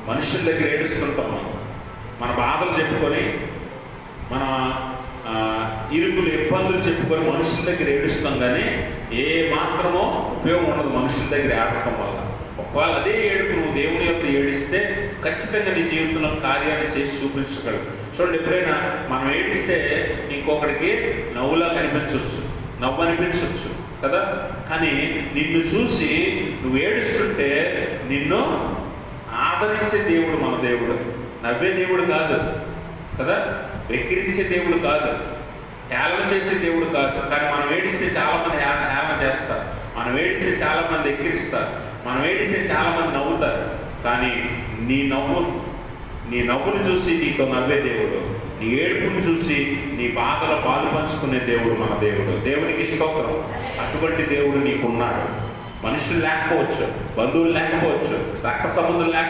మనుషుల దగ్గర ఏడుస్తుంటాం. మన బాధలు చెప్పుకొని, మన ఇరుకులు ఇబ్బందులు చెప్పుకొని మనుషుల దగ్గర ఏడుస్తాం, కానీ ఏ మాత్రమో ఉపయోగం ఉండదు మనుషుల దగ్గర ఏడటం వల్ల. ఒకవేళ అదే ఏడుపు నువ్వు దేవుని యొక్క ఏడిస్తే ఖచ్చితంగా నీ జీవితంలో కార్యాన్ని చేసి చూపించగలరు. చూడండి, ఎప్పుడైనా మనం ఏడిస్తే ఇంకొకరికి నవ్వులా కనిపించవచ్చు, నవ్వు అనిపించవచ్చు కదా, కానీ నిన్ను చూసి నువ్వు ఏడుస్తుంటే నిన్ను ఆదరించే దేవుడు మన దేవుడు. నవ్వే దేవుడు కాదు కదా, వెక్కిరించే దేవుడు కాదు, హేళన చేసే దేవుడు కాదు. కానీ మనం ఏడిస్తే చాలామంది హేళన చేస్తారు, మనం ఏడిస్తే చాలామంది ఎక్కిరిస్తారు, మనం ఏడిస్తే చాలామంది నవ్వుతారు. కానీ నీ నవ్వును చూసి నీతో నవ్వే దేవుడు, నీ ఏడుపును చూసి నీ బాధలో పాలు పంచుకునే దేవుడు మన దేవుడు. దేవునికి స్తోత్రం. అటువంటి దేవుడు నీకున్నాడు. మనుషులు లేకపోవచ్చు, బంధువులు లేకపోవచ్చు, రక్త సంబంధులు లేకపోవచ్చు.